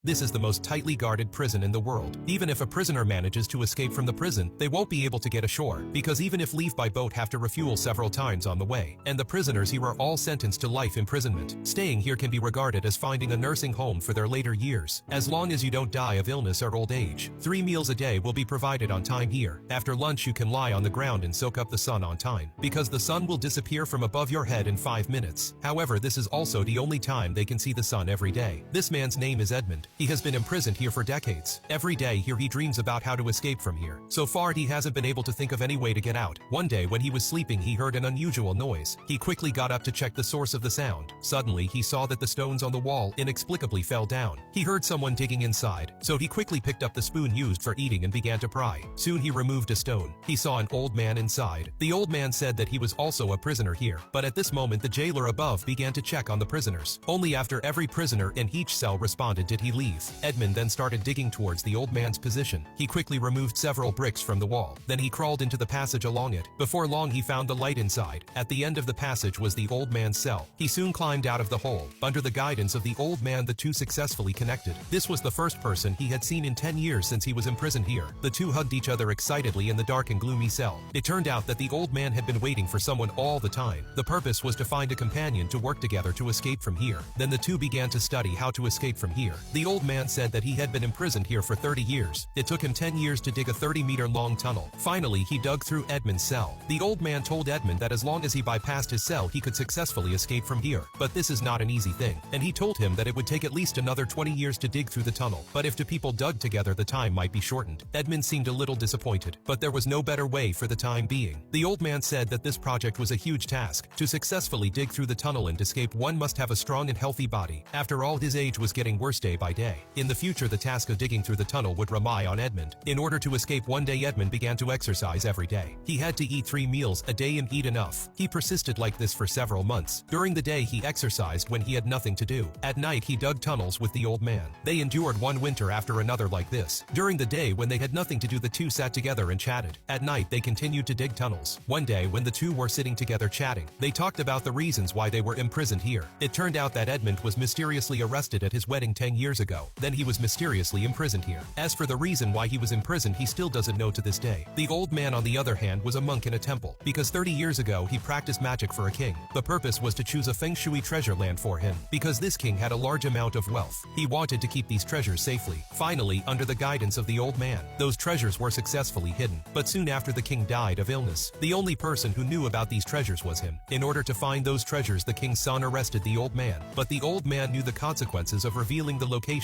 This is the most tightly guarded prison in the world. Even if a prisoner manages to escape from the prison, they won't be able to get ashore, because even if leave by boat have to refuel several times on the way. And the prisoners here are all sentenced to life imprisonment. Staying here can be regarded as finding a nursing home for their later years, as long as you don't die of illness or old age. 3 meals a day will be provided on time here. After lunch you can lie on the ground and soak up the sun on time, because the sun will disappear from above your head in 5 minutes. However, this is also the only time they can see the sun every day. This man's name is Edmund. He has been imprisoned here for decades. Every day here he dreams about how to escape from here. So far he hasn't been able to think of any way to get out. One day when he was sleeping he heard an unusual noise. He quickly got up to check the source of the sound. Suddenly he saw that the stones on the wall inexplicably fell down. He heard someone digging inside, so he quickly picked up the spoon used for eating and began to pry. Soon he removed a stone. He saw an old man inside. The old man said that he was also a prisoner here, but at this moment the jailer above began to check on the prisoners. Only after every prisoner in each cell responded did he leave. Edmund then started digging towards the old man's position. He quickly removed several bricks from the wall. Then he crawled into the passage along it. Before long he found the light inside. At the end of the passage was the old man's cell. He soon climbed out of the hole. Under the guidance of the old man the two successfully connected. This was the first person he had seen in 10 years since he was imprisoned here. The two hugged each other excitedly in the dark and gloomy cell. It turned out that the old man had been waiting for someone all the time. The purpose was to find a companion to work together to escape from here. Then the two began to study how to escape from here. The old man said that he had been imprisoned here for 30 years. It took him 10 years to dig a 30-meter long tunnel. Finally, he dug through Edmund's cell. The old man told Edmund that as long as he bypassed his cell, he could successfully escape from here. But this is not an easy thing. And he told him that it would take at least another 20 years to dig through the tunnel. But if two people dug together, the time might be shortened. Edmund seemed a little disappointed, but there was no better way for the time being. The old man said that this project was a huge task. To successfully dig through the tunnel and escape, one must have a strong and healthy body. After all, his age was getting worse day by day. In the future, the task of digging through the tunnel would rely on Edmund. In order to escape, one day Edmund began to exercise every day. He had to eat 3 meals a day and eat enough. He persisted like this for several months. During the day he exercised when he had nothing to do. At night he dug tunnels with the old man. They endured one winter after another like this. During the day when they had nothing to do, the two sat together and chatted. At night they continued to dig tunnels. One day when the two were sitting together chatting, they talked about the reasons why they were imprisoned here. It turned out that Edmund was mysteriously arrested at his wedding 10 years ago. Then he was mysteriously imprisoned here. As for the reason why he was imprisoned, he still doesn't know to this day. The old man, on the other hand, was a monk in a temple, because 30 years ago he practiced magic for a king. The purpose was to choose a feng shui treasure land for him, because this king had a large amount of wealth. He wanted to keep these treasures safely. Finally, under the guidance of the old man, those treasures were successfully hidden. But soon after, the king died of illness. The only person who knew about these treasures was him. In order to find those treasures, the king's son arrested the old man. But the old man knew the consequences of revealing the location